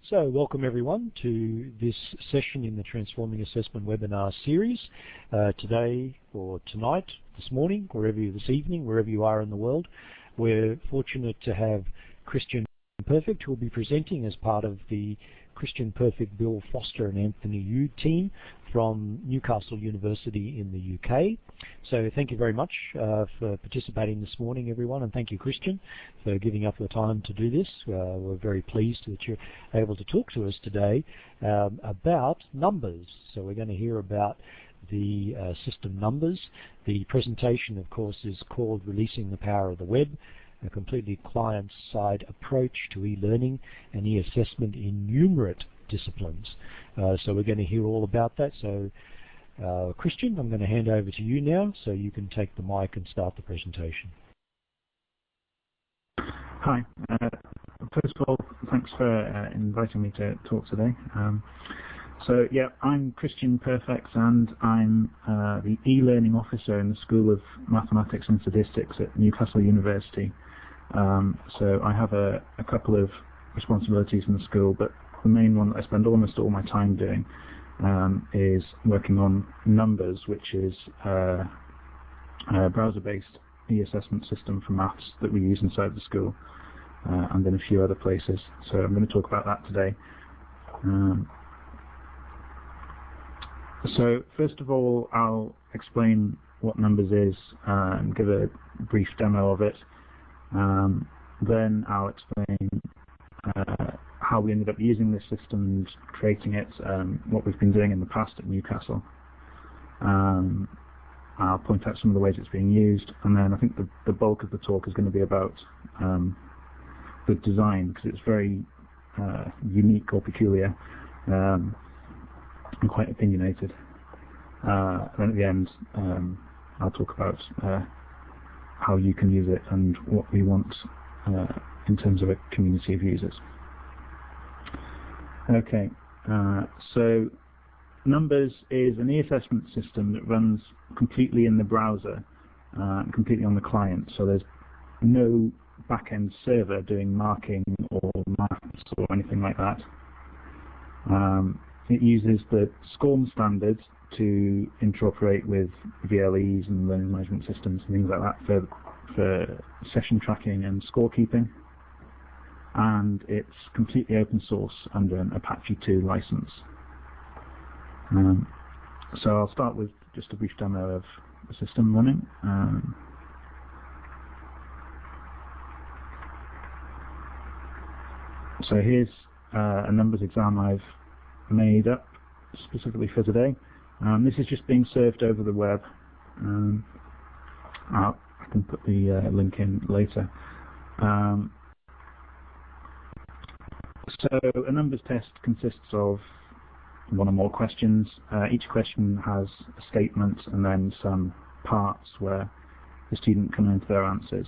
So welcome everyone to this session in the Transforming Assessment webinar series. Today or tonight, this morning, this evening, wherever you are in the world, we're fortunate to have Christian Perfect, who will be presenting as part of the Christian Perfect, Bill Foster and Anthony Yu team from Newcastle University in the UK. So thank you very much for participating this morning, everyone, and thank you, Christian, for giving up the time to do this. We're very pleased that you're able to talk to us today about numbers. So we're going to hear about the system Numbas. The presentation, of course, is called Releasing the Power of the Web, a completely client-side approach to e-learning and e-assessment in numerate disciplines. So we're going to hear all about that. So Christian, I'm going to hand over to you now so you can take the mic and start the presentation. Hi. First of all, thanks for inviting me to talk today. So yeah, I'm Christian Perfect and I'm the e-learning officer in the School of Mathematics and Statistics at Newcastle University. So I have a couple of responsibilities in the school, but the main one that I spend almost all my time doing is working on Numbas, which is a browser-based e-assessment system for maths that we use inside the school and in a few other places. So I'm going to talk about that today. So first of all, I'll explain what Numbas is and give a brief demo of it. Then I'll explain how we ended up using this system and creating it, what we've been doing in the past at Newcastle. I'll point out some of the ways it's being used, and then I think the bulk of the talk is going to be about the design, because it's very unique or peculiar and quite opinionated. And then at the end, I'll talk about how you can use it and what we want in terms of a community of users. Okay, so Numbas is an e-assessment system that runs completely in the browser, completely on the client. So there's no back-end server doing marking or maths or anything like that. It uses the SCORM standard to interoperate with VLEs and learning management systems and things like that for session tracking and scorekeeping. And it's completely open source under an Apache 2 license. So I'll start with just a brief demo of the system running. So here's a numbers exam I've made up specifically for today. This is just being served over the web. I can put the link in later. So a numbers test consists of one or more questions. Each question has a statement and then some parts where the student can enter their answers.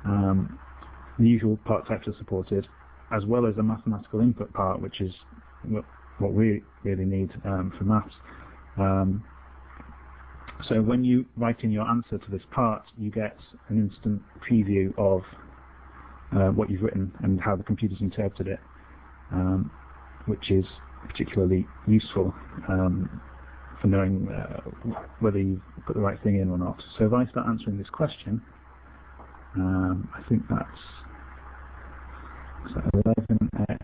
The usual part types are supported, as well as a mathematical input part, which is what we really need for maths. So when you write in your answer to this part, you get an instant preview of what you've written and how the computer's interpreted it, which is particularly useful for knowing whether you've put the right thing in or not. So if I start answering this question, I think that's 11x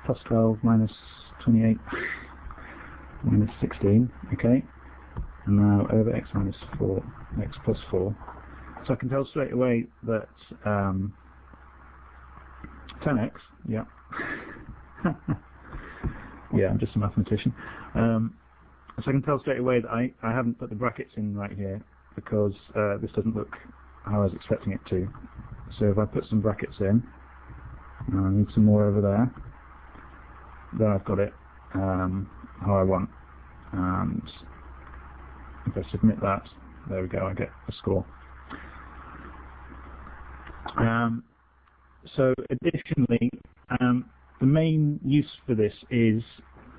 plus 12 minus 28 minus 16, okay, and now over x minus 4, x plus 4. So I can tell straight away that 10x, yeah, yeah, I'm just a mathematician. So I can tell straight away that I haven't put the brackets in right here because this doesn't look how I was expecting it to. So if I put some brackets in, I need some more over there, then I've got it how I want. And if I submit that, there we go, I get a score. So additionally, the main use for this is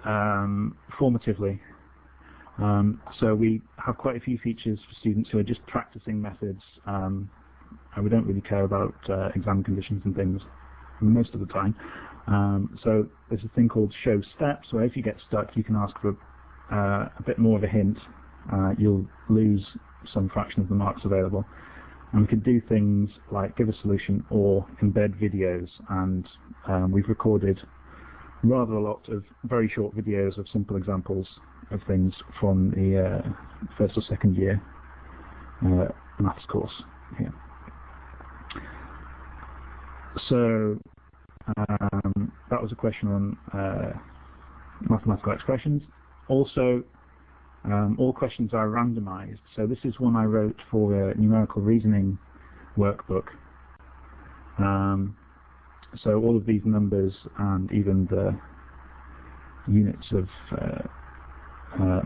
formatively. So we have quite a few features for students who are just practicing methods, and we don't really care about exam conditions and things. most of the time. So there's a thing called show steps, where if you get stuck, you can ask for a bit more of a hint. You'll lose some fraction of the marks available. And we could do things like give a solution or embed videos, and we've recorded rather a lot of very short videos of simple examples of things from the first or second year maths course here. So that was a question on mathematical expressions. Also, all questions are randomized. So this is one I wrote for a numerical reasoning workbook. So all of these numbers and even the units of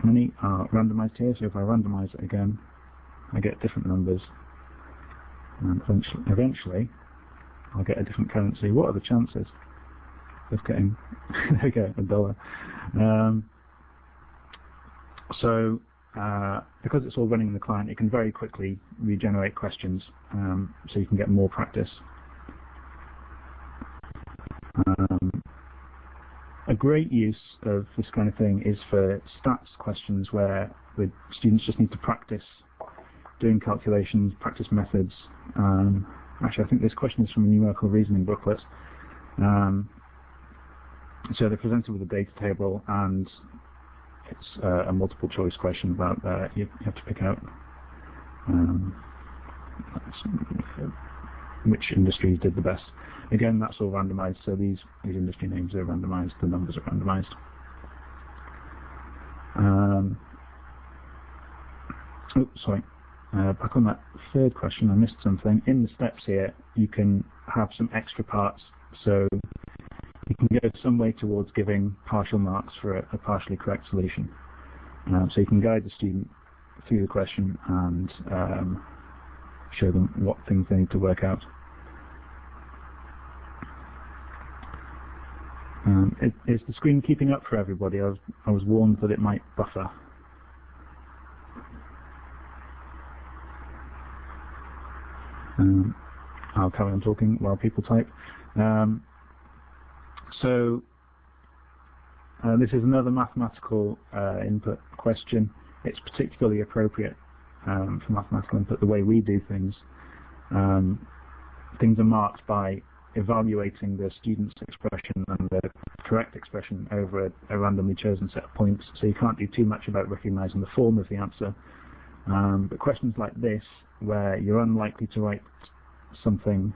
money are randomized here. So if I randomize it again, I get different numbers, and eventually I'll get a different currency. What are the chances of getting there we go, $1? So because it's all running in the client, it can very quickly regenerate questions, so you can get more practice. A great use of this kind of thing is for stats questions, where the students just need to practice doing calculations, practice methods. Actually, I think this question is from a numerical reasoning booklet. So they're presented with a data table, and it's a multiple choice question about you have to pick out which industries did the best. Again, that's all randomized, so these industry names are randomized, the numbers are randomized. Sorry. Back on that third question, I missed something. In the steps here, you can have some extra parts, so you can go some way towards giving partial marks for a partially correct solution. So you can guide the student through the question and show them what things they need to work out. Is the screen keeping up for everybody? I was warned that it might buffer. I'll carry on talking while people type. So this is another mathematical input question. It's particularly appropriate for mathematical input the way we do things. Things are marked by evaluating the student's expression and the correct expression over a randomly chosen set of points, so you can't do too much about recognizing the form of the answer. But questions like this, where you're unlikely to write something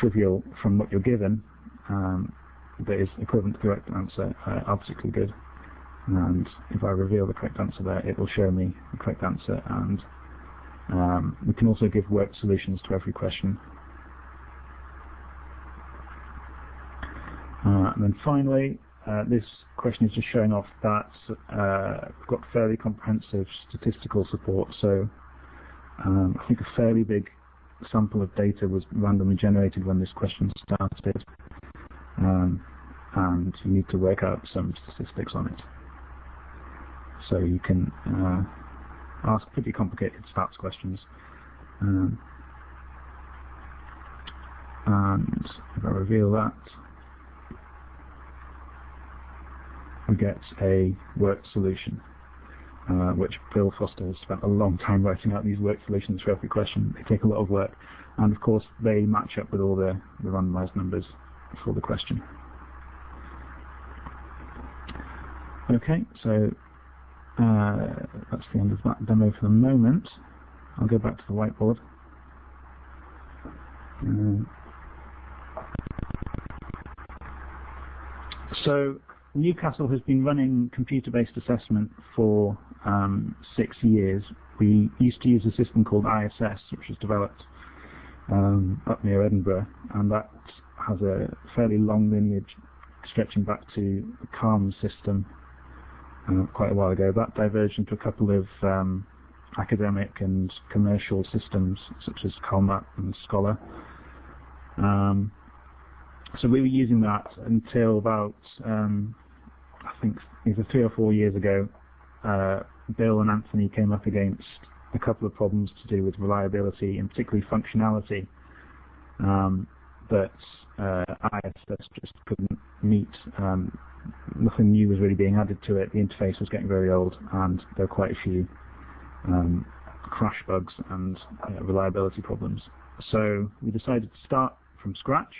trivial from what you're given that is equivalent to the correct answer, are particularly good. And if I reveal the correct answer there, it will show me the correct answer, and we can also give worked solutions to every question. And then finally, this question is just showing off that we've got fairly comprehensive statistical support. So I think a fairly big sample of data was randomly generated when this question started, and you need to work out some statistics on it. So you can ask pretty complicated stats questions. And if I reveal that, we get a worked solution, which Bill Foster has spent a long time writing out these worked solutions for every question. They take a lot of work, and of course they match up with all the randomized numbers for the question. Okay, so that's the end of that demo for the moment. I'll go back to the whiteboard. So Newcastle has been running computer-based assessment for 6 years. We used to use a system called ISS, which was developed up near Edinburgh, and that has a fairly long lineage stretching back to the CALM system quite a while ago. That diverged into a couple of academic and commercial systems, such as CalMAT and Scholar. So we were using that until about, I think either 3 or 4 years ago, Bill and Anthony came up against a couple of problems to do with reliability and particularly functionality. but ISS just couldn't meet. Nothing new was really being added to it. The interface was getting very old, and there were quite a few crash bugs and reliability problems. So we decided to start from scratch,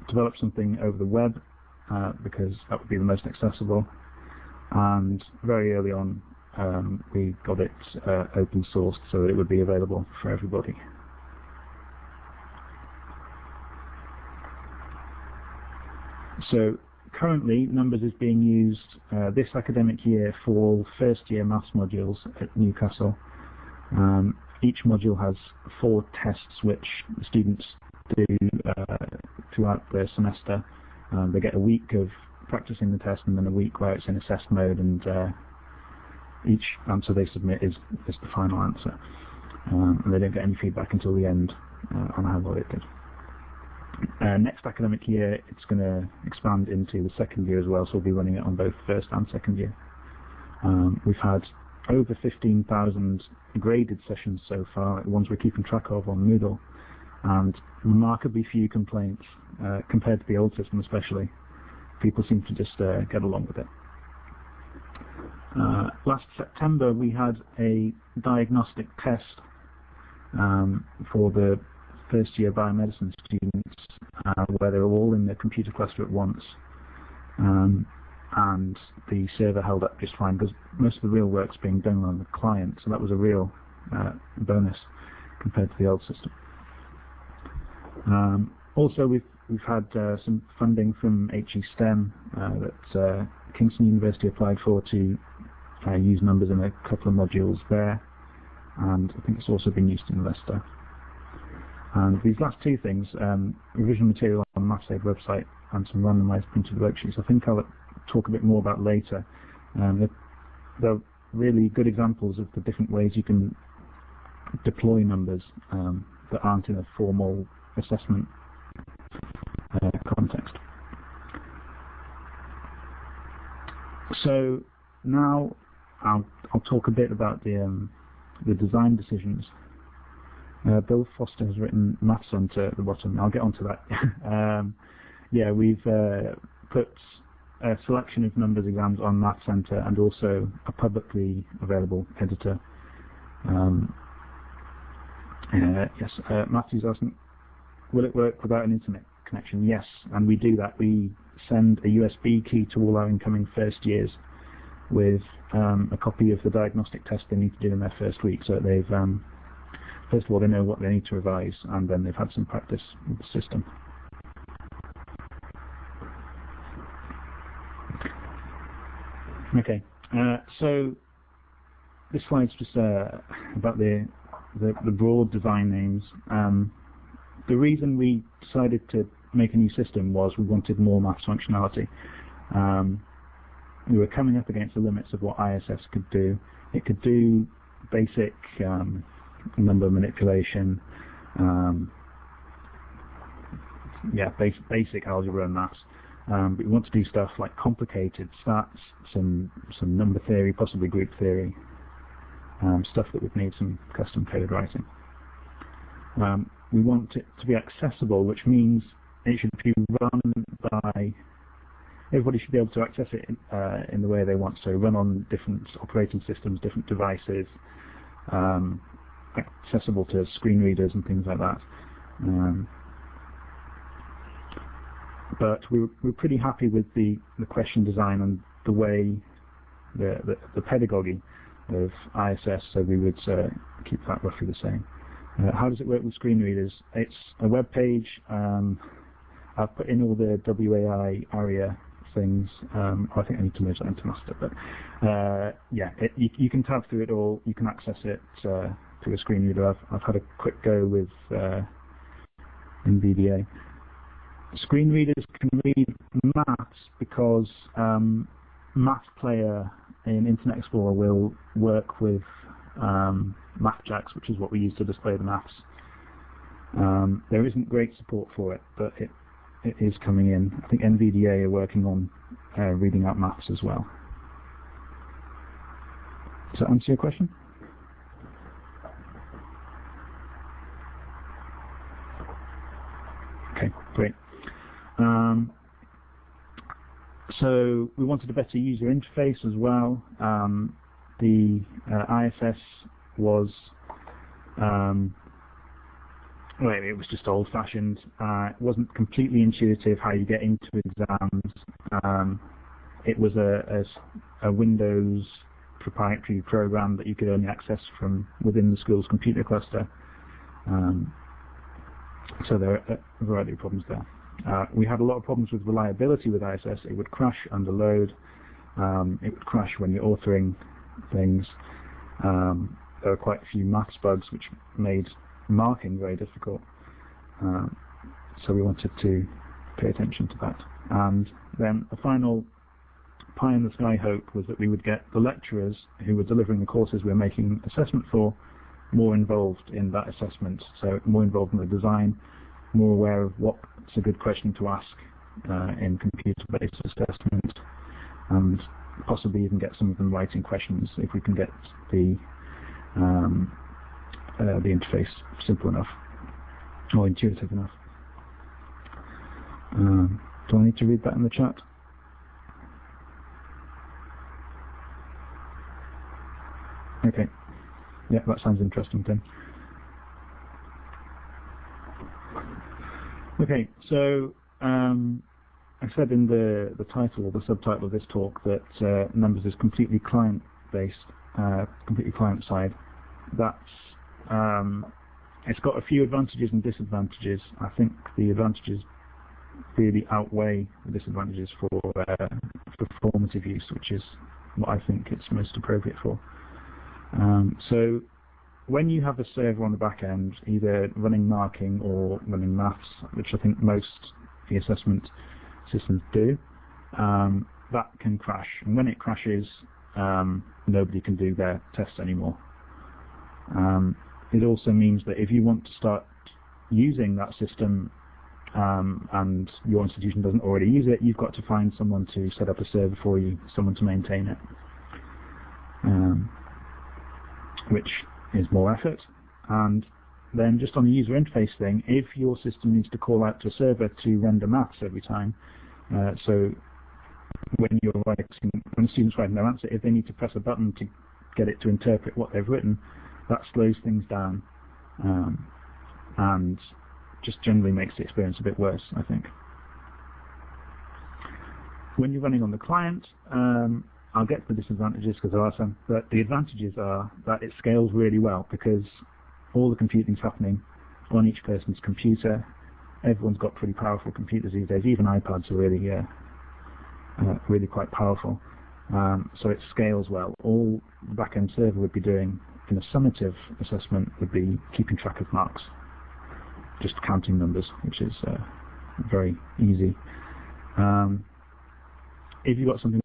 develop something over the web, because that would be the most accessible, and very early on we got it open sourced so that it would be available for everybody. So currently Numbas is being used this academic year for all first-year maths modules at Newcastle. Each module has 4 tests which the students do throughout their semester. They get a week of practicing the test and then a week where it's in assessed mode, and each answer they submit is the final answer. And they don't get any feedback until the end on how well it did. Next academic year it's going to expand into the second year as well, so we'll be running it on both first and second year. We've had over 15,000 graded sessions so far, ones we're keeping track of on Moodle, and remarkably few complaints compared to the old system especially. People seem to just get along with it. Last September we had a diagnostic test for the first year biomedicine students where they were all in the computer cluster at once, and the server held up just fine because most of the real work's being done on the client, so that was a real bonus compared to the old system. Also we've had some funding from HE STEM that Kingston University applied for to use Numbas in a couple of modules there, and I think it's also been used in Leicester. And these last two things, revision material on the MathsAid website and some randomised printed worksheets, I think I'll talk a bit more about later. They're really good examples of the different ways you can deploy Numbas that aren't in a formal assessment context. So now I'll talk a bit about the design decisions. Bill Foster has written Math Centre at the bottom. I'll get onto that. Yeah, we've put a selection of Numbas exams on Math Centre and also a publicly available editor. Yes, Matthew's asking, will it work without an internet connection? Yes, and we do that. We send a USB key to all our incoming first years with a copy of the diagnostic test they need to do in their first week, so that they've first of all they know what they need to revise, and then they've had some practice with the system. Okay, so this slide's just about the broad design names. The reason we decided to make a new system was we wanted more maths functionality. We were coming up against the limits of what ISS could do. It could do basic number manipulation, basic algebra and maths. But we want to do stuff like complicated stats, some number theory, possibly group theory, stuff that would need some custom code writing. We want it to be accessible, which means it should be run by everybody should be able to access it in the way they want. So run on different operating systems, different devices, accessible to screen readers and things like that. But we're pretty happy with the question design and the way the pedagogy of ISS, so we would keep that roughly the same. How does it work with screen readers? It's a web page. I've put in all the WAI ARIA things. I think I need to merge that into master, but yeah, you can tab through it all. You can access it through a screen reader. I've had a quick go with NVDA. Screen readers can read maths because Math Player in Internet Explorer will work with MathJax, which is what we use to display the maths. There isn't great support for it, but it is coming in. I think NVDA are working on reading out maths as well. Does that answer your question? Great. So we wanted a better user interface as well. The ISS was it was just old-fashioned. It wasn't completely intuitive how you get into exams. It was a Windows proprietary program that you could only access from within the school's computer cluster. So there are a variety of problems there. We had a lot of problems with reliability with ISS. It would crash under load. It would crash when you're authoring things. There were quite a few maths bugs which made marking very difficult. So we wanted to pay attention to that. And then the final pie in the sky hope was that we would get the lecturers who were delivering the courses we were making assessment for more involved in that assessment, so more involved in the design, more aware of what's a good question to ask in computer-based assessment, and possibly even get some of them writing questions if we can get the interface simple enough or intuitive enough. Do I need to read that in the chat? Okay. Yeah, that sounds interesting, Tim. Okay, so I said in the title, or the subtitle of this talk, that Numbas is completely client-based, completely client-side. That's it's got a few advantages and disadvantages. I think the advantages really outweigh the disadvantages for formative use, which is what I think it's most appropriate for. So when you have a server on the back end, either running marking or running maths, which I think most of the assessment systems do, that can crash. And when it crashes, nobody can do their tests anymore. It also means that if you want to start using that system and your institution doesn't already use it, you've got to find someone to set up a server for you, someone to maintain it. Which is more effort. And then just on the user interface thing, if your system needs to call out to a server to render maths every time, so when students write their answer, if they need to press a button to get it to interpret what they've written, that slows things down and just generally makes the experience a bit worse, I think. When you're running on the client, I'll get to the disadvantages because there are some, but the advantages are that it scales really well because all the computing's happening on each person's computer. Everyone's got pretty powerful computers these days. Even iPads are really quite powerful. So it scales well. All the back-end server would be doing in a summative assessment would be keeping track of marks, just counting numbers, which is very easy. If you've got something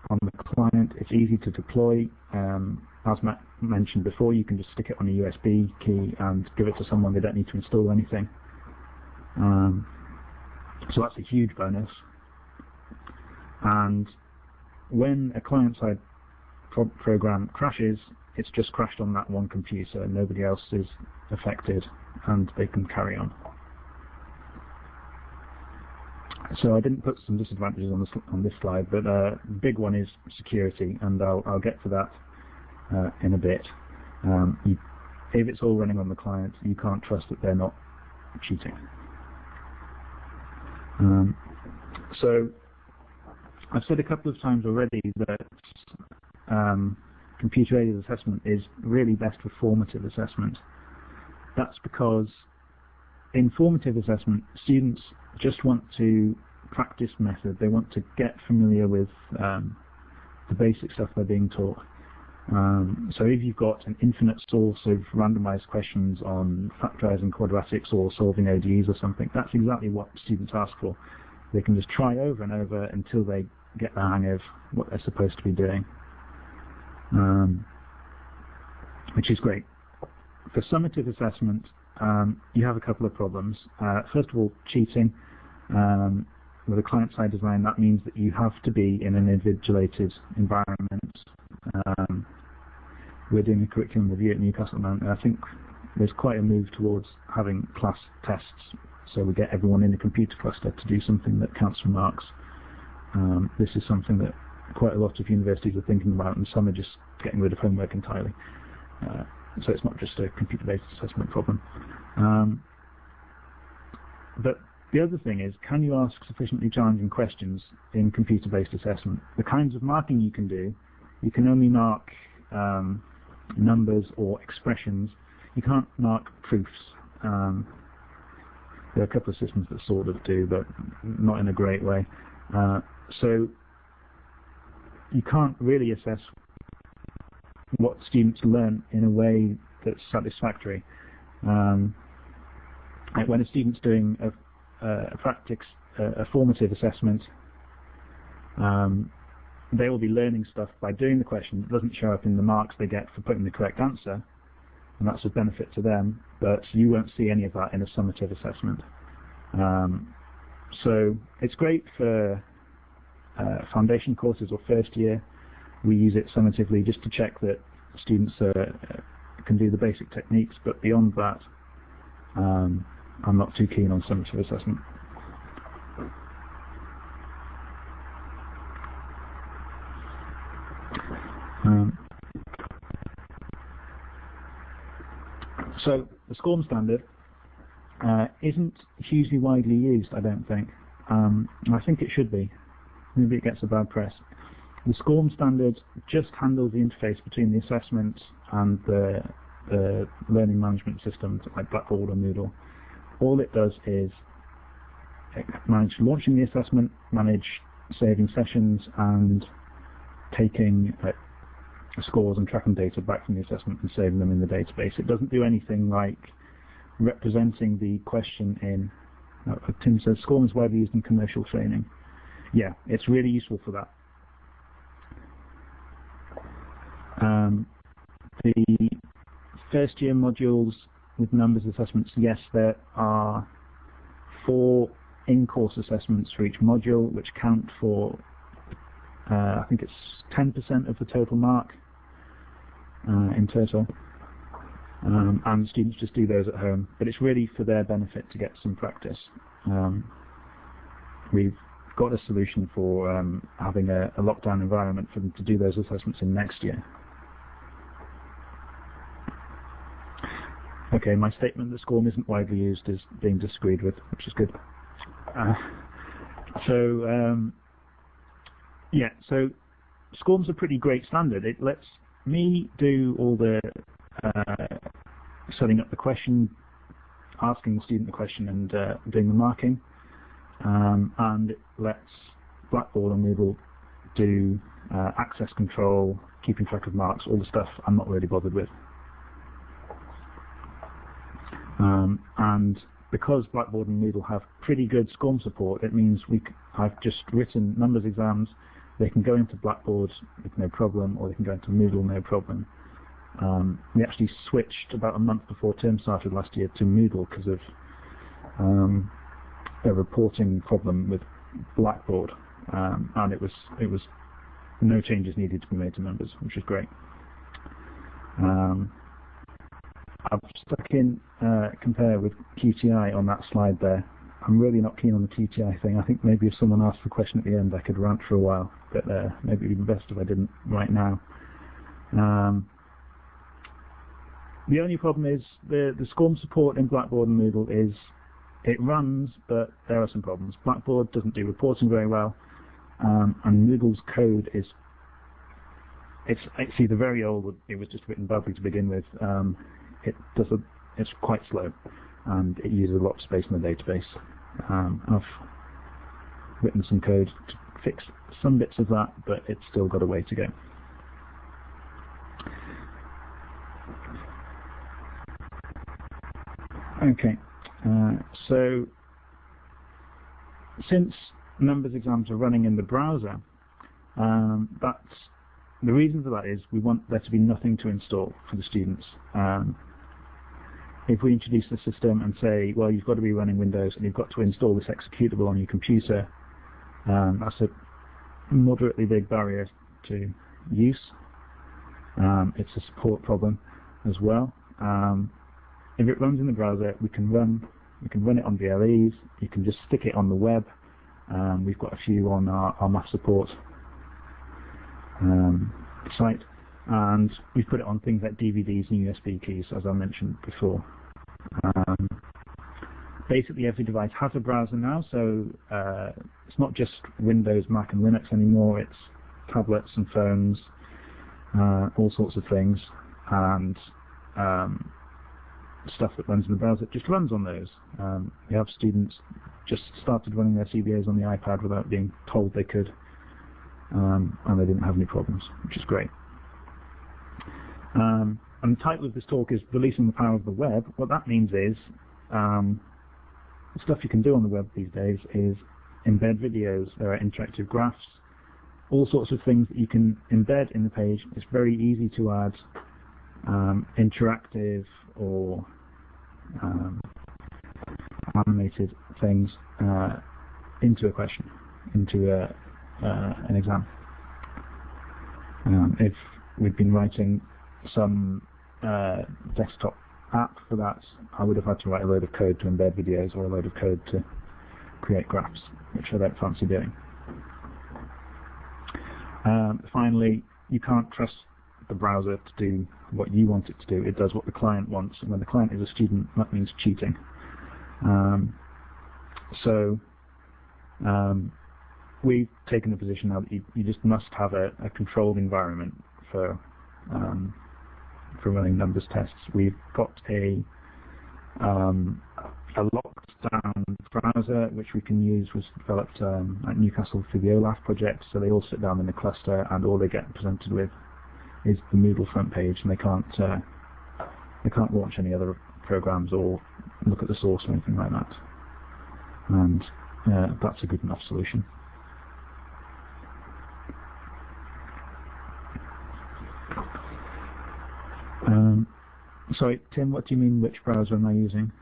on the client, it's easy to deploy. As Matt mentioned before, you can just stick it on a USB key and give it to someone. They don't need to install anything. So that's a huge bonus. And when a client-side program crashes, it's just crashed on that one computer and nobody else is affected and they can carry on. So I didn't put some disadvantages on this slide, but the big one is security, and I'll get to that in a bit. If it's all running on the client, you can't trust that they're not cheating. So I've said a couple of times already that computer-aided assessment is really best for formative assessment. That's because in formative assessment, students just want to practice method. They want to get familiar with the basic stuff they're being taught. So if you've got an infinite source of randomized questions on factorizing quadratics or solving ODEs or something, that's exactly what students ask for. They can just try over and over until they get the hang of what they're supposed to be doing, which is great. For summative assessment, you have a couple of problems. First of all, cheating. With a client-side design, that means that you have to be in an invigilated environment. We're doing a curriculum review at Newcastle, and I think there's quite a move towards having class tests So we get everyone in a computer cluster to do something that counts for marks. This is something that quite a lot of universities are thinking about, and some are just getting rid of homework entirely. So it's not just a computer-based assessment problem. But the other thing is, can you ask sufficiently challenging questions in computer-based assessment? The kinds of marking you can do, you can only mark numbers or expressions. You can't mark proofs. There are a couple of systems that sort of do, but not in a great way. So you can't really assess what students learn in a way that's satisfactory. Like when a student's doing a formative assessment, they will be learning stuff by doing the question. It doesn't show up in the marks they get for putting the correct answer, and that's a benefit to them, but you won't see any of that in a summative assessment. So it's great for foundation courses or first year. We use it summatively just to check that students can do the basic techniques, but beyond that, I'm not too keen on summative assessment. So the SCORM standard isn't hugely widely used, I don't think. I think it should be. Maybe it gets a bad press. The SCORM standard just handles the interface between the assessment and the learning management systems like Blackboard or Moodle. All it does is manage launching the assessment, manage saving sessions, and taking scores and tracking data back from the assessment and saving them in the database. It doesn't do anything like representing the question in... Tim says SCORM is widely used in commercial training. Yeah, it's really useful for that. The first year modules with numbers assessments, yes, there are 4 in-course assessments for each module, which count for, I think it's 10% of the total mark in total. And students just do those at home, but it's really for their benefit to get some practice. We've got a solution for having a lockdown environment for them to do those assessments in next year. Okay, my statement that SCORM isn't widely used is being disagreed with, which is good. Yeah, so SCORM's a pretty great standard. It lets me do all the setting up the question, asking the student the question, and doing the marking. And it lets Blackboard and Moodle do access control, keeping track of marks, all the stuff I'm not really bothered with. And because Blackboard and Moodle have pretty good SCORM support, it means I've just written numbers exams. They can go into Blackboard with no problem, or they can go into Moodle no problem. We actually switched about a month before term started last year to Moodle because of a reporting problem with Blackboard, and it was no changes needed to be made to numbers, which is great. I've stuck in compare with QTI on that slide there. I'm really not keen on the QTI thing. I think maybe if someone asked the question at the end, I could rant for a while, but maybe it would be best if I didn't right now. The only problem is the SCORM support in Blackboard and Moodle is it runs, but there are some problems. Blackboard doesn't do reporting very well, and Moodle's code is it's either very old or it was just written badly to begin with. It's quite slow, and it uses a lot of space in the database. I've written some code to fix some bits of that, but it's still got a way to go. Okay, so since numbers exams are running in the browser, the reason for that is we want there to be nothing to install for the students. If we introduce the system and say, well, you've got to be running Windows and you've got to install this executable on your computer, that's a moderately big barrier to use. It's a support problem as well. If it runs in the browser, we can run You can run it on VLEs. You can just stick it on the web. We've got a few on our math support site, and we've put it on things like DVDs and USB keys, as I mentioned before. Basically, every device has a browser now, so it's not just Windows, Mac, and Linux anymore. It's tablets and phones, all sorts of things, and stuff that runs in the browser just runs on those. We have students just started running their CBAs on the iPad without being told they could, and they didn't have any problems, which is great. And the title of this talk is Releasing the Power of the Web. What that means is the stuff you can do on the web these days is embed videos, there are interactive graphs, all sorts of things that you can embed in the page. It's very easy to add interactive or animated things into a question, into an exam. If we'd been writing some desktop app for that, I would have had to write a load of code to embed videos or a load of code to create graphs, which I don't fancy doing. Finally, you can't trust the browser to do what you want it to do. It does what the client wants, and when the client is a student, that means cheating. We've taken the position now that you just must have a controlled environment for running numbers tests. We've got a locked down browser which we can use, was developed at Newcastle for the OLAF project, so they all sit down in a cluster and all they get presented with is the Moodle front page, and they can't launch any other programs or look at the source or anything like that. And that's a good enough solution. Sorry, Tim, what do you mean, which browser am I using?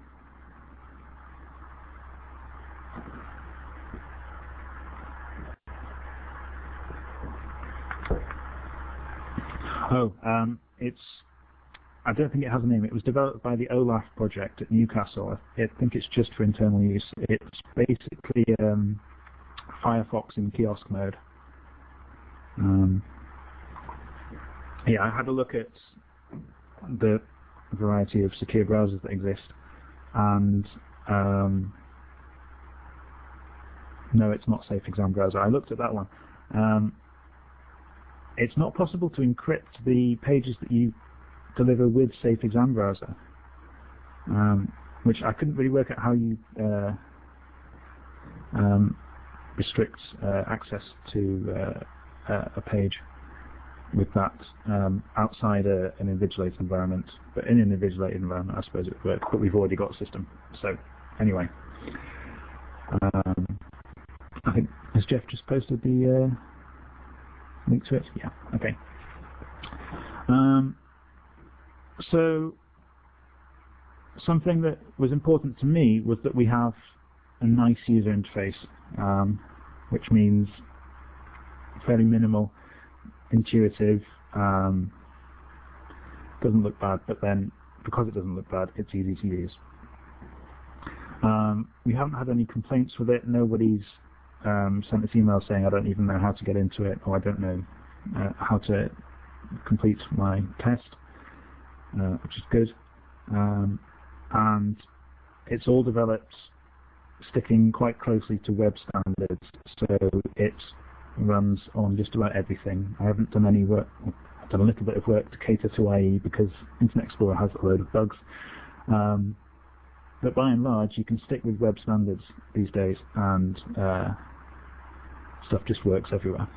Oh, I don't think it has a name. It was developed by the OLAF project at Newcastle. I think it's just for internal use. It's basically Firefox in kiosk mode. Yeah, I had a look at the variety of secure browsers that exist, and no, it's not Safe Exam Browser. I looked at that one. It's not possible to encrypt the pages that you deliver with Safe Exam Browser, which I couldn't really work out how you restrict access to a page with that outside an invigilated environment. But in an invigilated environment, I suppose it would work, but we've already got a system. So anyway, I think, has Geoff just posted the link to it? Yeah, okay. So something that was important to me was that we have a nice user interface, which means fairly minimal, intuitive, doesn't look bad, but then because it doesn't look bad, it's easy to use. We haven't had any complaints with it. Nobody's sent us emails saying I don't even know how to get into it, or I don't know how to complete my test, which is good. And it's all developed sticking quite closely to web standards, so it runs on just about everything. I haven't done any work. I've done a little bit of work to cater to IE because Internet Explorer has a load of bugs. But by and large, you can stick with web standards these days, and stuff just works everywhere.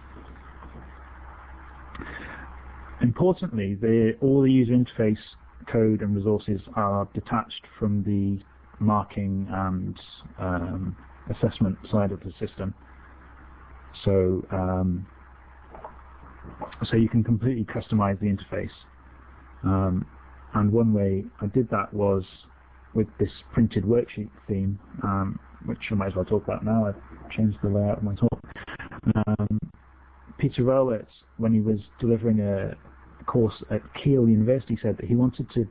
Importantly, all the user interface code and resources are detached from the marking and assessment side of the system. So you can completely customize the interface. And one way I did that was with this printed worksheet theme, which I might as well talk about now. I've changed the layout of my talk. Peter Rowlett, when he was delivering a course at Keele University, said that he wanted to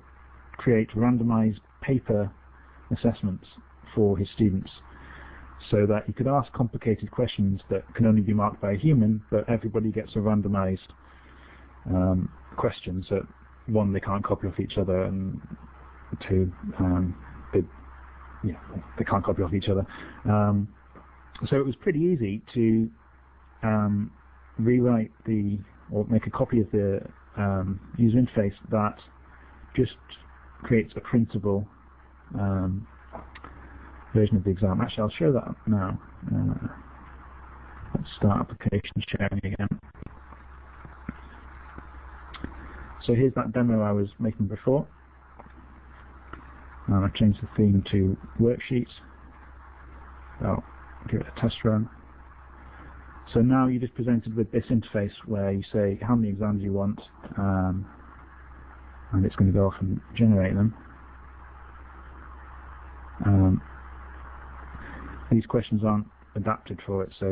create randomized paper assessments for his students, so that you could ask complicated questions that can only be marked by a human, but everybody gets a randomized question. So one, they can't copy off each other, and two, they can't copy off each other. So it was pretty easy to rewrite or make a copy of the user interface that just creates a printable version of the exam. Actually, I'll show that now. Let's start application sharing again. So here's that demo I was making before. I changed the theme to worksheets. I'll give it a test run. So now you're just presented with this interface where you say how many exams you want, and it's going to go off and generate them. These questions aren't adapted for it, so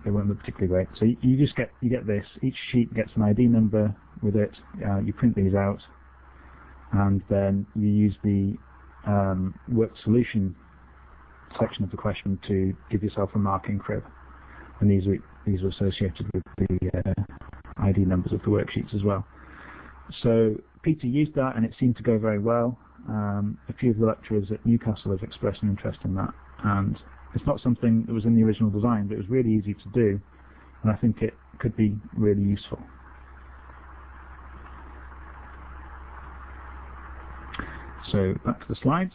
they won't look particularly great. So you get this. Each sheet gets an ID number with it. You print these out, and then you use the work solution section of the question to give yourself a marking crib. And these are associated with the ID numbers of the worksheets as well. So Peter used that, and it seemed to go very well. A few of the lecturers at Newcastle have expressed an interest in that, and it's not something that was in the original design, but it was really easy to do, and I think it could be really useful. So back to the slides.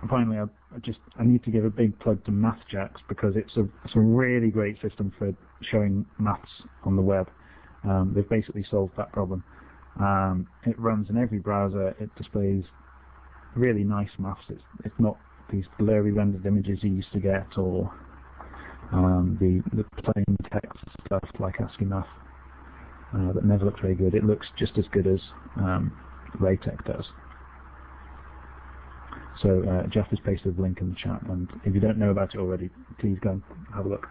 Finally, I need to give a big plug to MathJax, because it's a really great system for showing maths on the web. They've basically solved that problem. It runs in every browser. It displays really nice maths. It's not these blurry rendered images you used to get, or the plain text stuff like ASCII math that never looked very good. It looks just as good as LaTeX does. So Geoff has pasted the link in the chat, and if you don't know about it already, please go and have a look.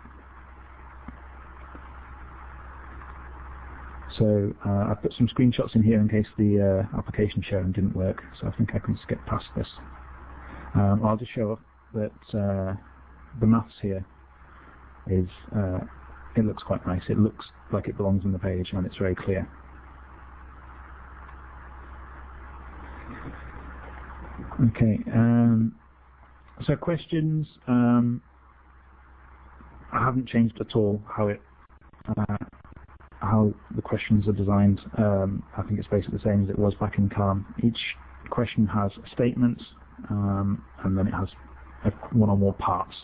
So I've put some screenshots in here in case the application sharing didn't work, so I think I can skip past this. I'll just show that the maths here is, it looks quite nice. It looks like it belongs on the page, and it's very clear. Okay, so questions, I haven't changed at all how the questions are designed. I think it's basically the same as it was back in CALM. Each question has statements, and then it has one or more parts.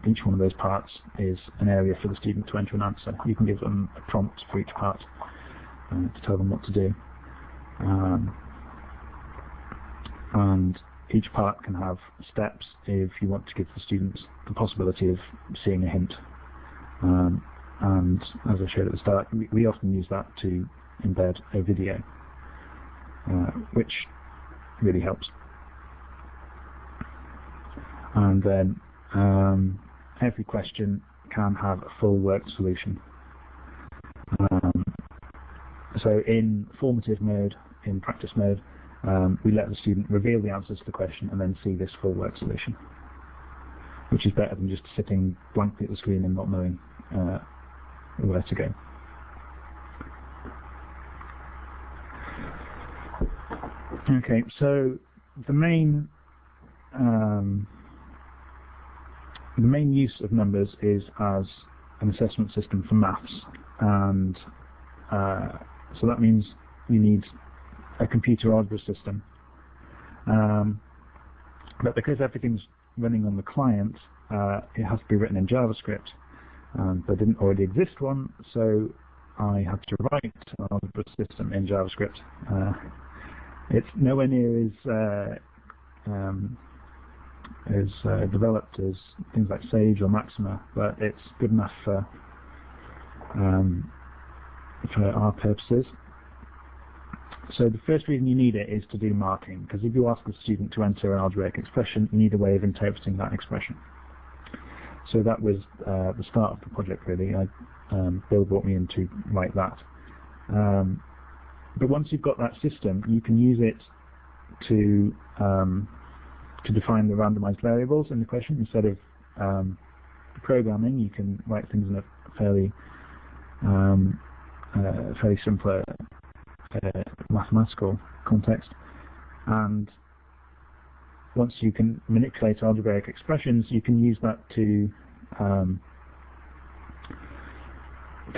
Each one of those parts is an area for the student to enter an answer. You can give them a prompt for each part to tell them what to do. And each part can have steps if you want to give the students the possibility of seeing a hint. And as I showed at the start, we often use that to embed a video, which really helps. And then every question can have a full worked solution. So in formative mode, in practice mode, we let the student reveal the answers to the question and then see this full work solution, which is better than just sitting blankly at the screen and not knowing where to go. Okay, so the main use of Numbas is as an assessment system for maths, and so that means you need a computer algebra system. But because everything's running on the client, it has to be written in JavaScript. There didn't already exist one, so I had to write an algebra system in JavaScript. It's nowhere near as developed as things like Sage or Maxima, but it's good enough for our purposes. So the first reason you need it is to do marking, because if you ask the student to enter an algebraic expression, you need a way of interpreting that expression. So that was the start of the project, really. Bill brought me in to write that. But once you've got that system, you can use it to define the randomized variables in the question. Instead of programming, you can write things in a fairly simpler mathematical context. And once you can manipulate algebraic expressions, you can use that to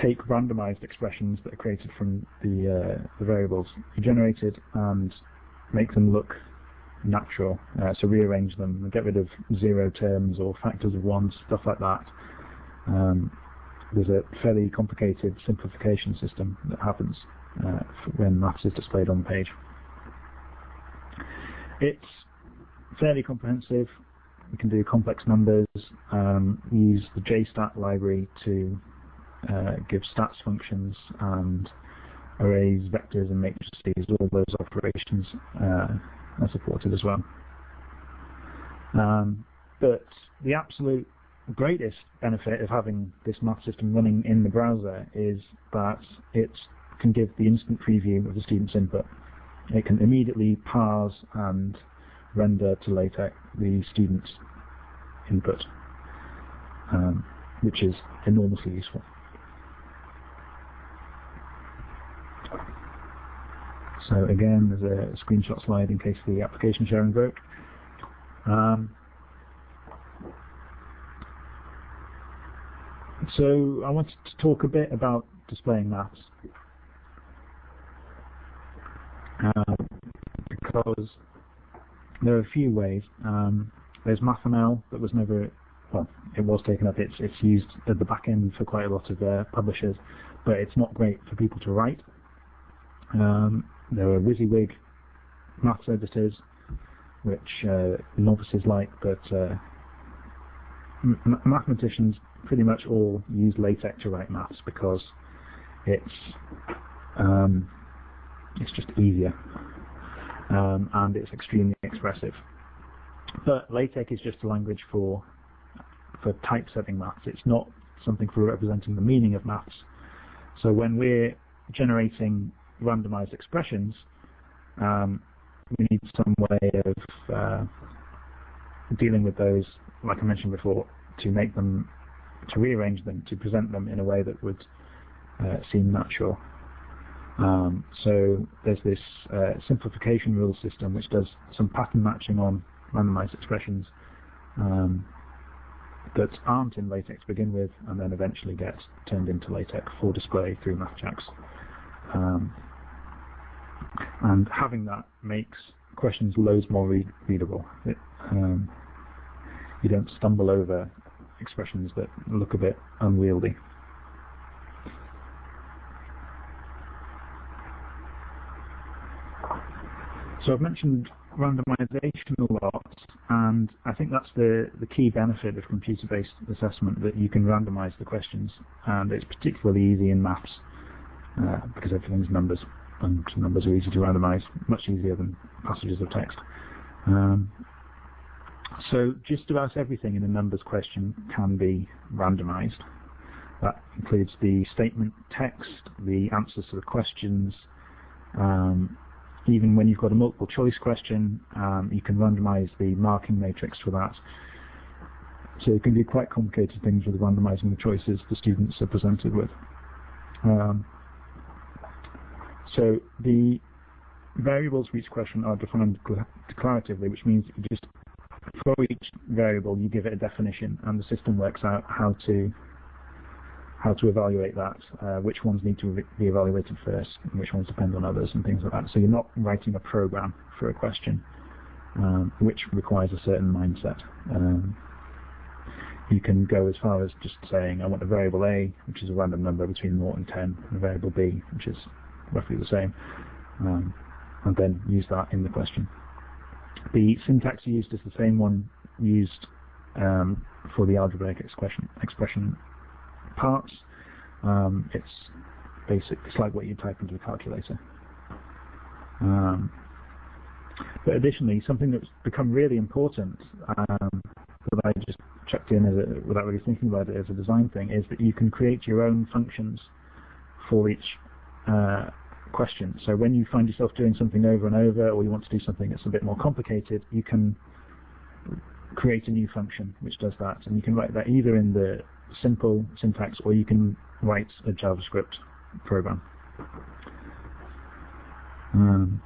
take randomized expressions that are created from the variables you generated and make them look natural. So rearrange them and get rid of zero terms or factors of ones, stuff like that. There's a fairly complicated simplification system that happens when maths is displayed on the page. It's fairly comprehensive. We can do complex numbers, use the JStat library to give stats functions, and arrays, vectors and matrices. All those operations are supported as well. But the absolute greatest benefit of having this math system running in the browser is that it can give the instant preview of the student's input. It can immediately parse and render to LaTeX the student's input, which is enormously useful. So again, there's a screenshot slide in case the application sharing broke. So I wanted to talk a bit about displaying maths, because there are a few ways. There's Mathemel that was never, well, it was taken up. It's used at the back end for quite a lot of publishers, but it's not great for people to write. There are WYSIWYG maths editors, which novices like, but mathematicians pretty much all use LaTeX to write maths because it's just easier, and it's extremely expressive. But LaTeX is just a language for typesetting maths. It's not something for representing the meaning of maths. So when we're generating randomized expressions, we need some way of dealing with those, like I mentioned before, to make them, to rearrange them, to present them in a way that would seem natural. So there's this simplification rule system which does some pattern matching on randomized expressions that aren't in LaTeX to begin with, and then eventually get turned into LaTeX for display through MathJax. And having that makes questions loads more readable. You don't stumble over expressions that look a bit unwieldy. So I've mentioned randomization a lot, and I think that's the key benefit of computer-based assessment, that you can randomize the questions, and it's particularly easy in maths because everything's numbers, and numbers are easy to randomize, much easier than passages of text. So just about everything in a numbers question can be randomized. That includes the statement text, the answers to the questions. Even when you've got a multiple choice question, you can randomize the marking matrix for that. So you can do quite complicated things with randomizing the choices the students are presented with. So the variables for each question are defined declaratively, which means you just, for each variable, you give it a definition, and the system works out how to evaluate that, which ones need to be evaluated first, and which ones depend on others, and things like that. So you're not writing a program for a question, which requires a certain mindset. You can go as far as just saying, I want a variable A, which is a random number between 0 and 10, and a variable B, which is roughly the same, and then use that in the question. The syntax used is the same one used for the algebraic expression parts. It's basic. It's like what you type into a calculator. But additionally, something that's become really important, that I just chucked in without really thinking about it as a design thing, is that you can create your own functions for each question. So when you find yourself doing something over and over, or you want to do something that's a bit more complicated, you can create a new function which does that, and you can write that either in the simple syntax, or you can write a JavaScript program. And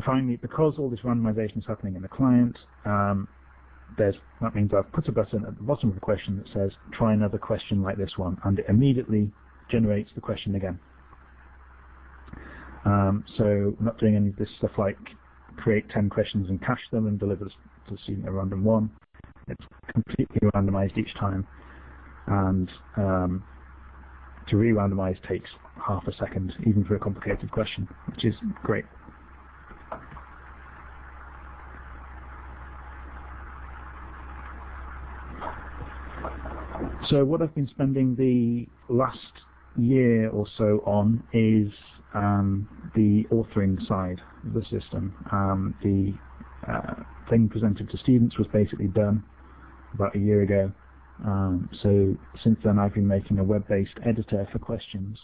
finally, because all this randomization is happening in the client, that means I've put a button at the bottom of the question that says, try another question like this one, and it immediately generates the question again. So I'm not doing any of this stuff like create 10 questions and cache them and deliver to the student a random one. It's completely randomized each time, and to re-randomize takes half a second, even for a complicated question, which is great. So what I've been spending the last year or so on is the authoring side of the system. The thing presented to students was basically done about a year ago. So since then I've been making a web-based editor for questions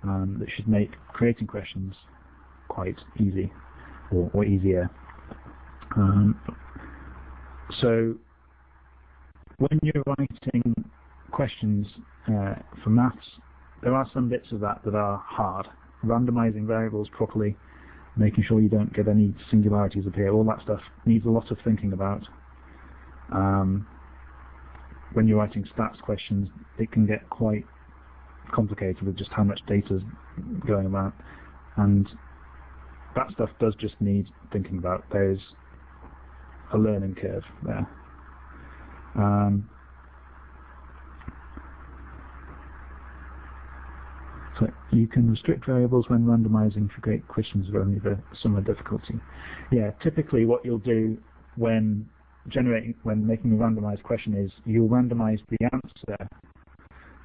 that should make creating questions quite easy, or easier. So when you're writing questions for maths, there are some bits of that are hard. Randomizing variables properly, making sure you don't get any singularities appear, all that stuff needs a lot of thinking about. When you're writing stats questions, it can get quite complicated with just how much data is going about, and that stuff does just need thinking about. There's a learning curve there. So you can restrict variables when randomizing for great questions of only the sum of difficulty. Yeah, typically what you'll do when making a randomized question is you'll randomize the answer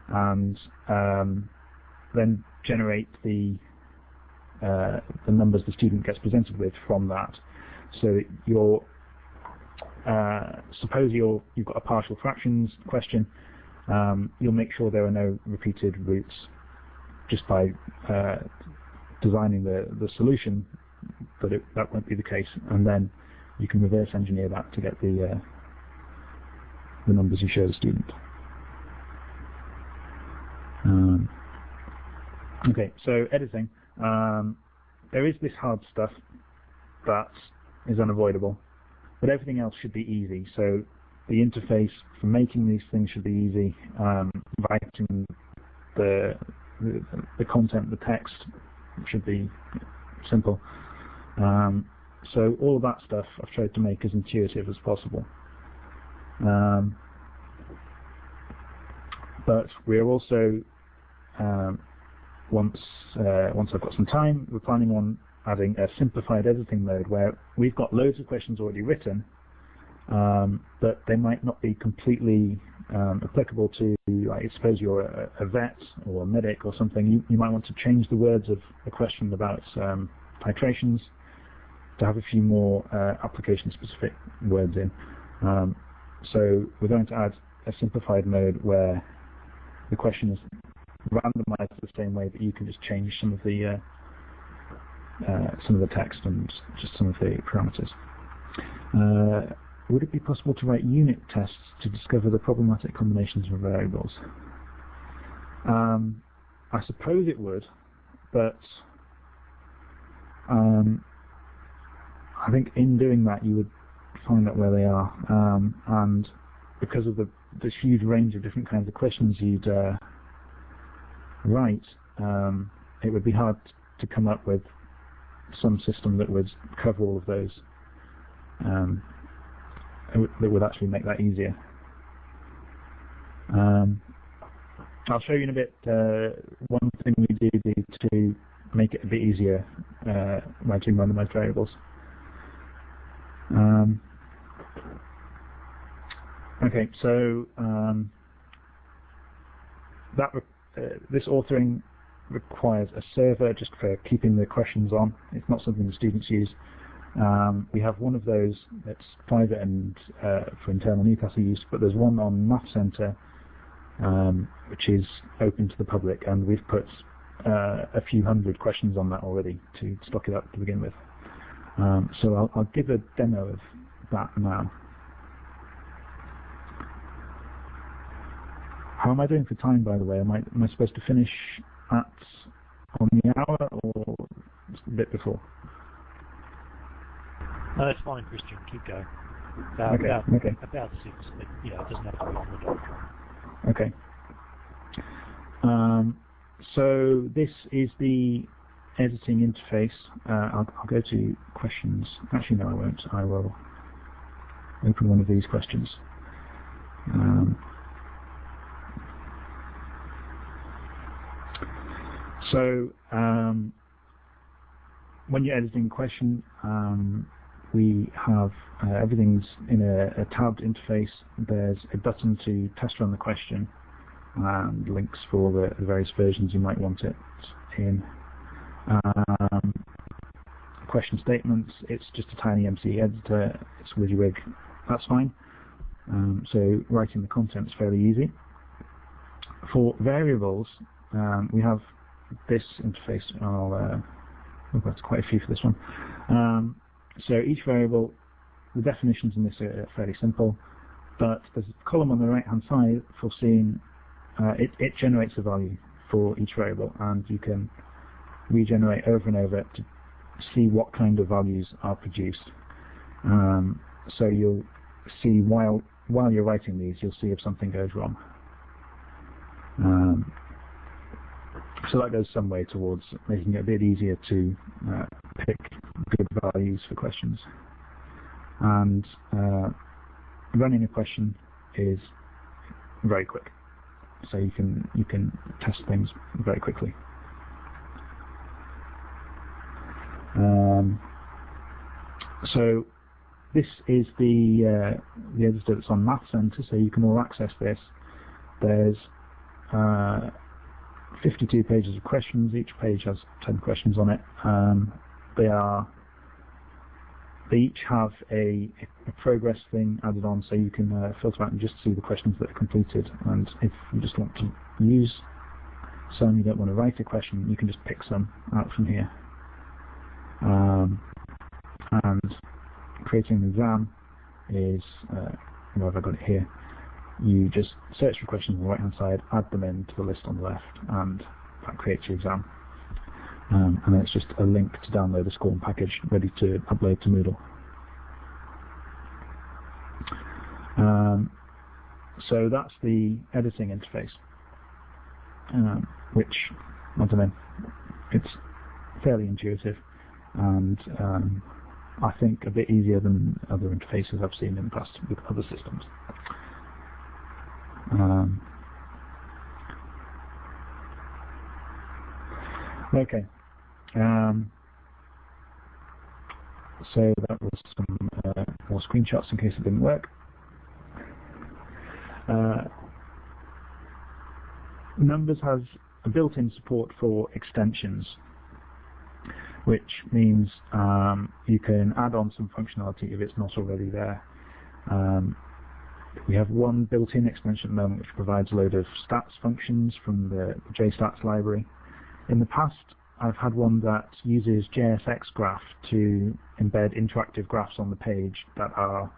and then generate the numbers the student gets presented with from that. So you're suppose you've got a partial fractions question, you'll make sure there are no repeated roots just by designing the solution, but that won't be the case, and then you can reverse engineer that to get the numbers you show the student. Okay, so editing. There is this hard stuff that is unavoidable, but everything else should be easy. So the interface for making these things should be easy. Writing the content, the text, should be simple. So all of that stuff I've tried to make as intuitive as possible. But we're also, once I've got some time, we're planning on adding a simplified editing mode where we've got loads of questions already written, but they might not be completely applicable to, like, suppose you're a vet or a medic or something. You might want to change the words of a question about titrations to have a few more application-specific words in. So we're going to add a simplified mode where the question is randomized the same way, but you can just change some of the text and just some of the parameters. Would it be possible to write unit tests to discover the problematic combinations of variables? I suppose it would, but I think in doing that you would find out where they are, and because of this huge range of different kinds of questions you'd write, it would be hard to come up with some system that would cover all of those, that would actually make that easier. I'll show you in a bit one thing we do to make it a bit easier writing randomized variables. Okay, so this authoring requires a server just for keeping the questions on. It's not something the students use. We have one of those that's private and for internal Newcastle use, but there's one on Math Centre which is open to the public, and we've put a few hundred questions on that already to stock it up to begin with. So I'll give a demo of that now. How am I doing for time, by the way? Am I supposed to finish on the hour or a bit before? No, that's fine, Christian. Keep going. Okay. About 6, but it doesn't have to be on the dot. Okay. So this is the editing interface. I'll go to questions. Actually, no, I won't. I will open one of these questions. So when you're editing a question, we have everything's in a tabbed interface. There's a button to test run the question and links for the various versions you might want it in. Question statements, it's just a tiny MC editor, it's WYSIWYG, that's fine. So writing the content is fairly easy. For variables, we have this interface. That's quite a few for this one. So each variable, the definitions in this are fairly simple, but there's a column on the right hand side for seeing it generates a value for each variable, and you can regenerate over and over to see what kind of values are produced. So you'll see while you're writing these, you'll see if something goes wrong. So that goes some way towards making it a bit easier to pick good values for questions. And running a question is very quick, so you can test things very quickly. So this is the editor that's on Math Centre, so you can all access this. There's 52 pages of questions. Each page has 10 questions on it. They each have a progress thing added on, so you can filter out and just see the questions that are completed. And if you just want to use some, you don't want to write a question, you can just pick some out from here. And creating an exam is, where have I got it here? You just search for questions on the right hand side, add them into the list on the left, and that creates your exam. And then it's just a link to download the SCORM package ready to upload to Moodle. So that's the editing interface, which, I don't know, it's fairly intuitive, and I think a bit easier than other interfaces I've seen in the past with other systems. Okay. So that was some more screenshots in case it didn't work. Numbas has a built-in support for extensions, which means you can add on some functionality if it's not already there. We have one built-in extension at the moment which provides a load of stats functions from the JStats library. In the past, I've had one that uses JSXGraph to embed interactive graphs on the page that are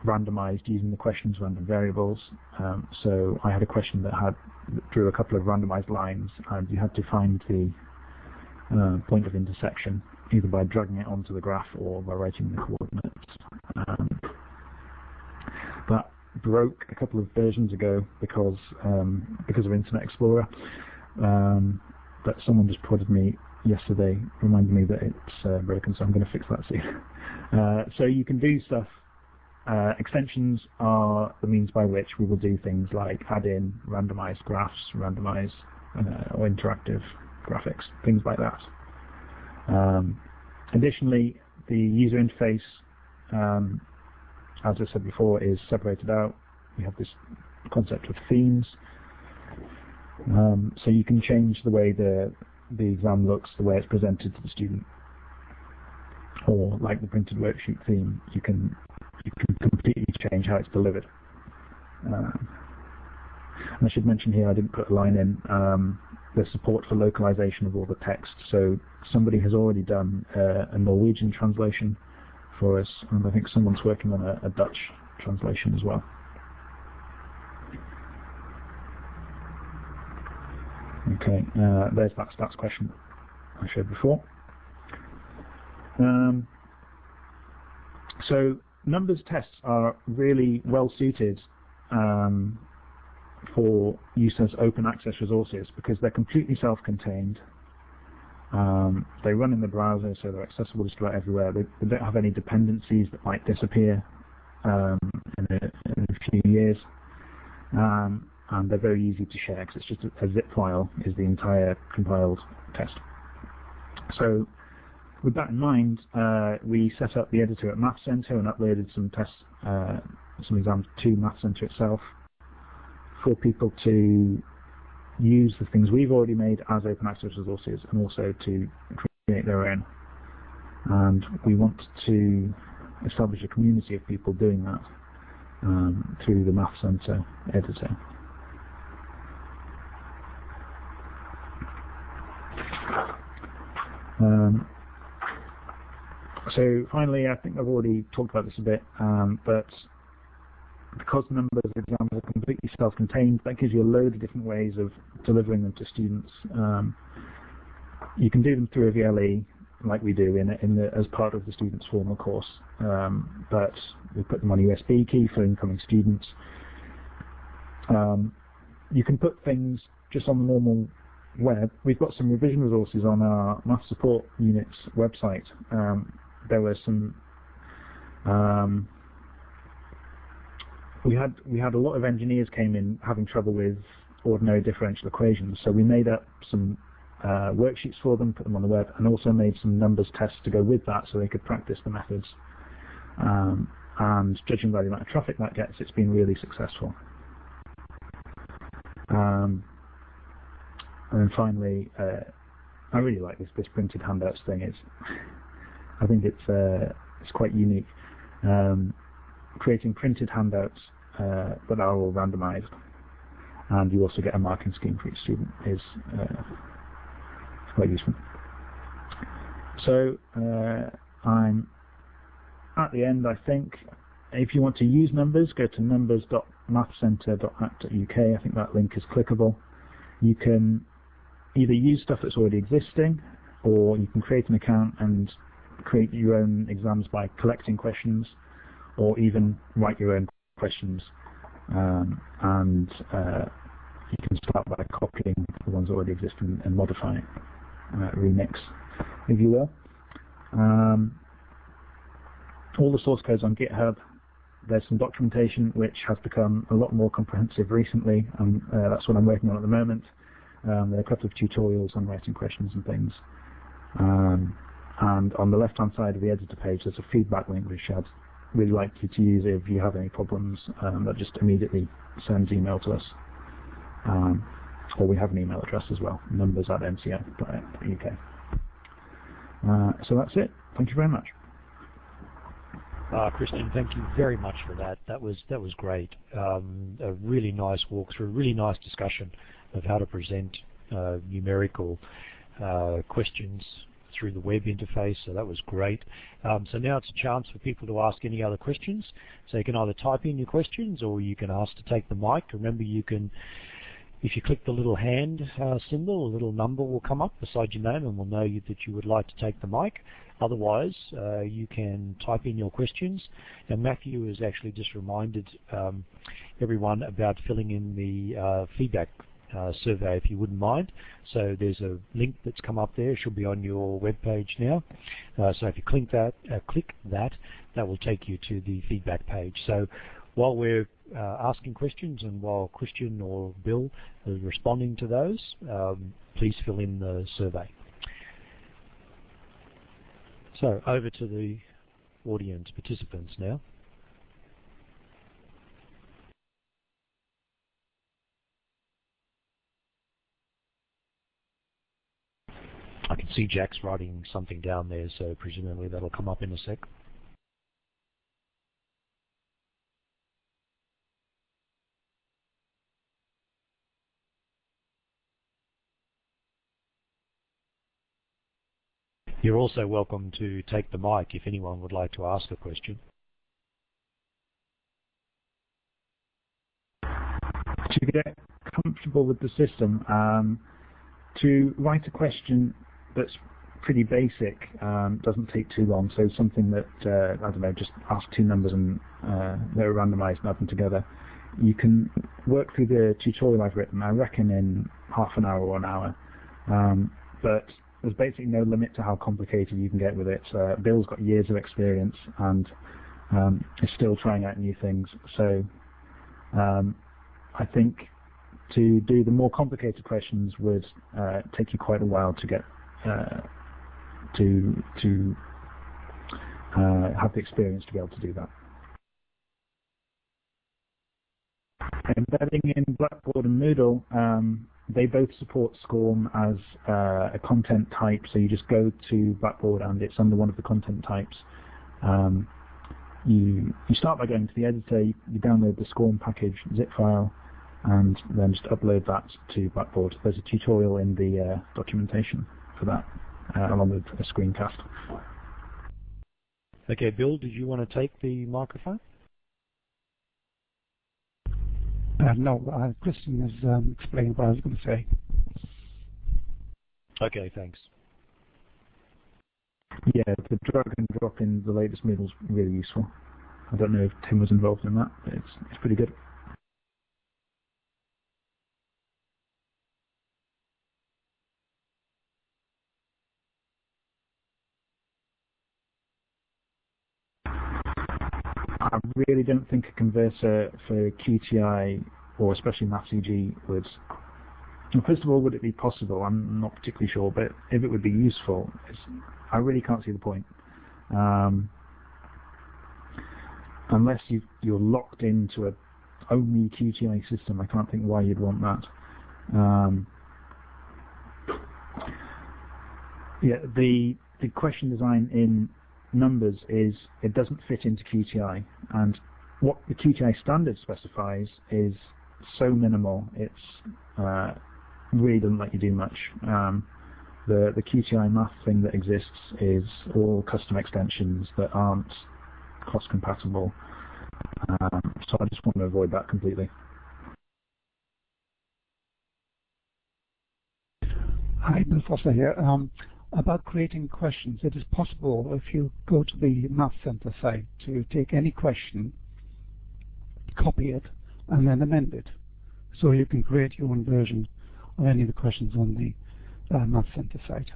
randomized using the question's random variables. So I had a question that drew a couple of randomized lines, and you had to find the point of intersection either by dragging it onto the graph or by writing the coordinates. That broke a couple of versions ago because of Internet Explorer. But someone just prodded me yesterday, reminding me that it's broken, so I'm going to fix that soon. So you can do stuff. Extensions are the means by which we will do things like add in randomized graphs, randomized or interactive graphics, things like that. Additionally, the user interface, as I said before, is separated out. We have this concept of themes. So you can change the way the exam looks, the way it's presented to the student, or like the printed worksheet theme, you can completely change how it's delivered. And I should mention here, I didn't put a line in. there's support for localization of all the text. So somebody has already done a Norwegian translation for us, and I think someone's working on a Dutch translation as well. Okay, there's that stats question I showed before. So Numbas tests are really well suited for use as open access resources because they're completely self-contained. They run in the browser, so they're accessible just about everywhere. They don't have any dependencies that might disappear in a few years. And they're very easy to share because it's just a zip file is the entire compiled test. So with that in mind, we set up the editor at Math Center and uploaded some tests, some exams to Math Center itself for people to use the things we've already made as open access resources and also to create their own. And we want to establish a community of people doing that through the Math Center editor. So finally, I think I've already talked about this a bit, but because Numbas exams are completely self-contained, that gives you a load of different ways of delivering them to students. You can do them through a VLE, like we do as part of the student's formal course, but we put them on USB key for incoming students. You can put things just on the normal web. We've got some revision resources on our Math Support Unit's website. There were some. We had a lot of engineers came in having trouble with ordinary differential equations, so we made up some worksheets for them, put them on the web, and also made some numbers tests to go with that so they could practice the methods. And judging by the amount of traffic that gets, it's been really successful. And then finally, I really like this printed handouts thing. I think it's quite unique. Creating printed handouts that are all randomized, and you also get a marking scheme for each student is quite useful. So I'm at the end, I think. If you want to use Numbas, go to numbas.mathcenter.act.uk. I think that link is clickable. You can either use stuff that's already existing, or you can create an account and create your own exams by collecting questions, or even write your own questions. And you can start by copying the ones that already exist and modifying, remix, if you will. All the source code's on GitHub. There's some documentation which has become a lot more comprehensive recently, and that's what I'm working on at the moment. There are a couple of tutorials on writing questions and things. And on the left-hand side of the editor page, there's a feedback link which I'd really like you to use if you have any problems. That just immediately sends email to us. Or we have an email address as well, numbers@mco.uk. So that's it. Thank you very much. Christian, thank you very much for that. That was great. A really nice walkthrough, really nice discussion of how to present numerical questions through the web interface, so that was great. So now it's a chance for people to ask any other questions. So you can either type in your questions or you can ask to take the mic. Remember, you can, if you click the little hand symbol, a little number will come up beside your name and we'll know that you would like to take the mic. Otherwise, you can type in your questions. And Mathew has actually just reminded everyone about filling in the feedback survey, if you wouldn't mind. So there's a link that's come up there. It should be on your web page now. So if you click that, that will take you to the feedback page. So while we're asking questions and while Christian or Bill are responding to those, please fill in the survey. So over to the audience participants now. I can see Jack's writing something down there, so presumably that'll come up in a sec. You're also welcome to take the mic if anyone would like to ask a question. To get comfortable with the system, to write a question that's pretty basic doesn't take too long. So something that, I don't know, just ask two numbers and they're randomized and add them together. You can work through the tutorial I've written, I reckon, in half an hour or an hour. But there's basically no limit to how complicated you can get with it. Bill's got years of experience and is still trying out new things. So I think to do the more complicated questions would take you quite a while to get to have the experience to be able to do that. Embedding in Blackboard and Moodle, they both support SCORM as a content type, so you just go to Blackboard and it's under one of the content types. You start by going to the editor, you download the SCORM package zip file, and then just upload that to Blackboard. There's a tutorial in the documentation for that, along with a screencast. Okay, Bill, did you want to take the microphone? No, Christian has explained what I was going to say. Okay, thanks. Yeah, the drag and drop in the latest Moodle is really useful. I don't know if Tim was involved in that, but it's pretty good. I really don't think a converter for QTI or especially Mathew would. Well, first of all, would it be possible? I'm not particularly sure, but if it would be useful, I really can't see the point. Unless you're locked into a only QTI system, I can't think why you'd want that. Yeah, the question design in Numbers is it doesn't fit into QTI, and what the QTI standard specifies is so minimal, it's really doesn't let you do much. The QTI math thing that exists is all custom extensions that aren't cross-compatible, so I just want to avoid that completely. Hi, Bill Foster here. About creating questions, it is possible if you go to the Math Center site to take any question, copy it, and then amend it. So you can create your own version of any of the questions on the Math Center site.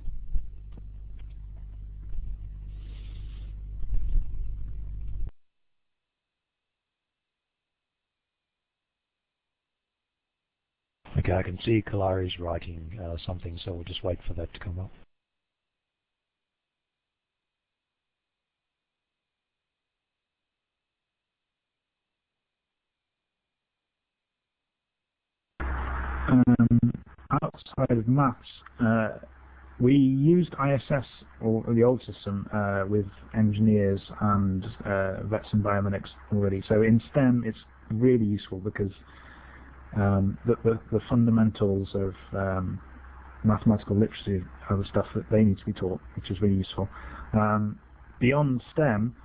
Okay, I can see Kalari's writing something, so we'll just wait for that to come up. Outside of maths, we used ISS, or the old system, with engineers and vets and biomedics already. So in STEM, it's really useful because the fundamentals of mathematical literacy are the stuff that they need to be taught, which is really useful. Beyond STEM,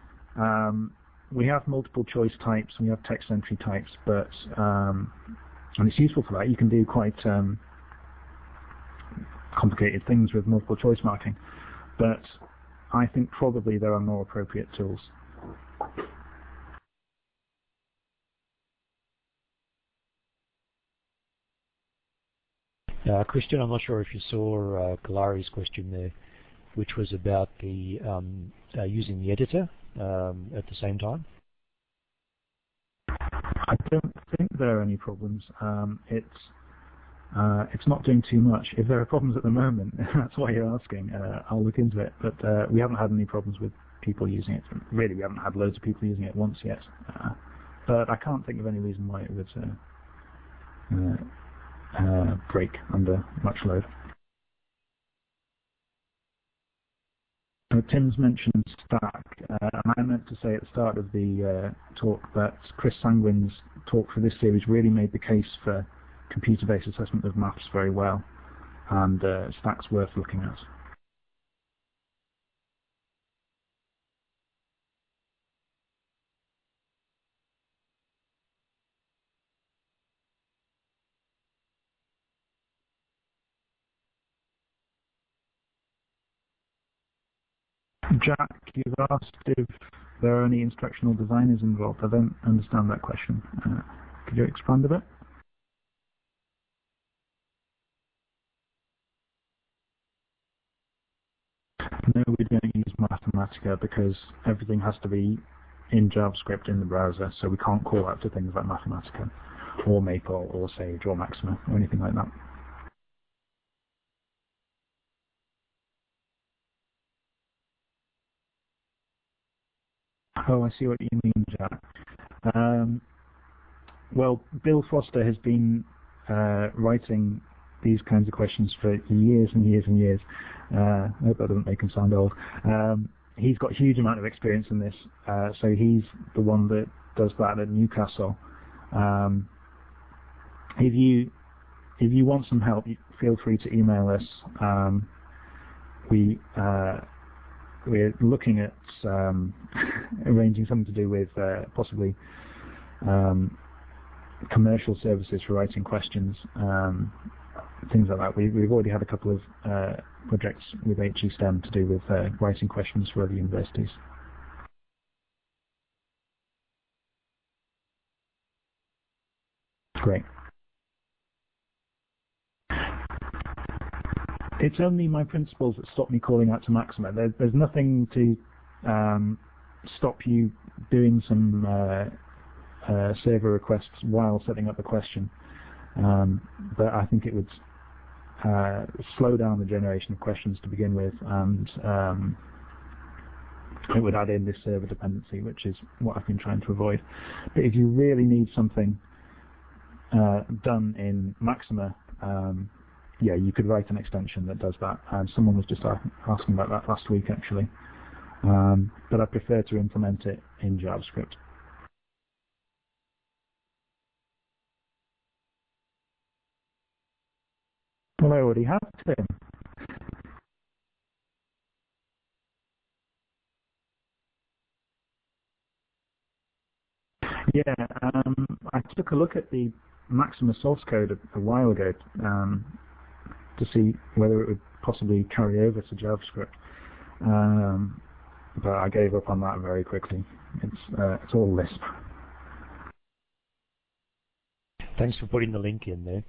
we have multiple choice types, we have text entry types, but and it's useful for that. You can do quite complicated things with multiple choice marking, but I think probably there are more appropriate tools. Christian, I'm not sure if you saw Kalari's question there, which was about the using the editor at the same time. I don't think there are any problems. It's not doing too much. If there are problems at the moment, that's why you're asking. I'll look into it. But we haven't had any problems with people using it. Really, we haven't had loads of people using it once yet. But I can't think of any reason why it would break under much load. Tim's mentioned Stack, and I meant to say at the start of the talk that Chris Sanguin's talk for this series really made the case for computer-based assessment of maths very well, and Stack's worth looking at. Jack, you've asked if there are any instructional designers involved. I don't understand that question. Could you expand a bit? No, we don't use Mathematica because everything has to be in JavaScript in the browser, so we can't call out to things like Mathematica or Maple or Sage or Maxima or anything like that. Oh, I see what you mean, Jack. Well, Bill Foster has been writing these kinds of questions for years and years and years. I hope that doesn't make him sound old. He's got a huge amount of experience in this, so he's the one that does that at Newcastle. If you want some help, feel free to email us. We're looking at arranging something to do with possibly commercial services for writing questions, things like that. We've already had a couple of projects with HE STEM to do with writing questions for other universities. Great. It's only my principles that stop me calling out to Maxima. There's nothing to stop you doing some server requests while setting up the question. But I think it would slow down the generation of questions to begin with, and it would add in this server dependency, which is what I've been trying to avoid. But if you really need something done in Maxima, yeah, you could write an extension that does that. Someone was just asking about that last week, actually. But I prefer to implement it in JavaScript. Well, I already have, Tim. Yeah, I took a look at the Maxima source code a while ago to see whether it would possibly carry over to JavaScript, but I gave up on that very quickly. It's all Lisp. Thanks for putting the link in there.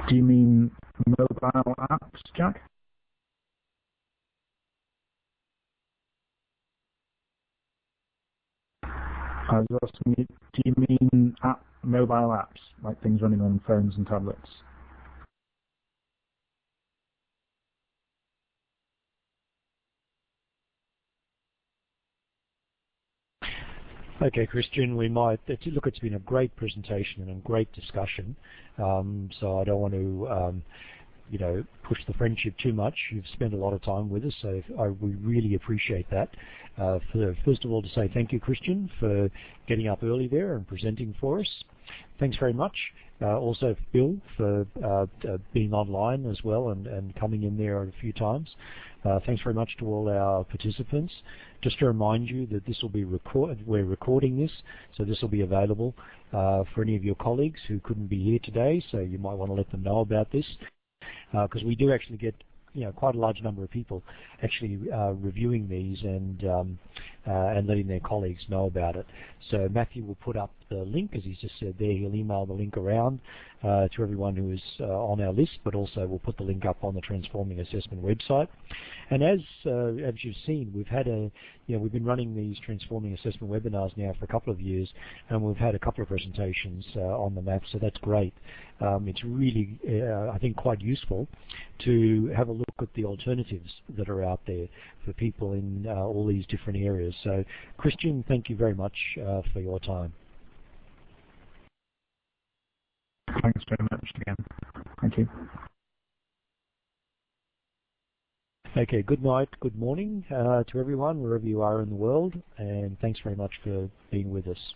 Do you mean mobile apps, Jack? I was asking you, do you mean mobile apps, like things running on phones and tablets? Okay, Christian, it's been a great presentation and a great discussion. So I don't want to, push the friendship too much. You've spent a lot of time with us, so we really appreciate that. First of all, to say thank you, Christian, for getting up early there and presenting for us. Thanks very much. Also, Bill, for being online as well and coming in there a few times. Thanks very much to all our participants. Just to remind you that this will be recorded. We're recording this, so this will be available for any of your colleagues who couldn't be here today. So you might want to let them know about this, because we do actually get quite a large number of people actually reviewing these and letting their colleagues know about it. So Mathew will put up the link, as he's just said there. He'll email the link around to everyone who is on our list, but also we'll put the link up on the Transforming Assessment website. And as you've seen, we've been running these Transforming Assessment webinars now for a couple of years, and we've had a couple of presentations on the map, so that's great. It's really, I think, quite useful to have a look at the alternatives that are out there for people in all these different areas. So, Christian, thank you very much for your time. Thanks very much again. Thank you. Okay, good night, good morning to everyone, wherever you are in the world, and thanks very much for being with us.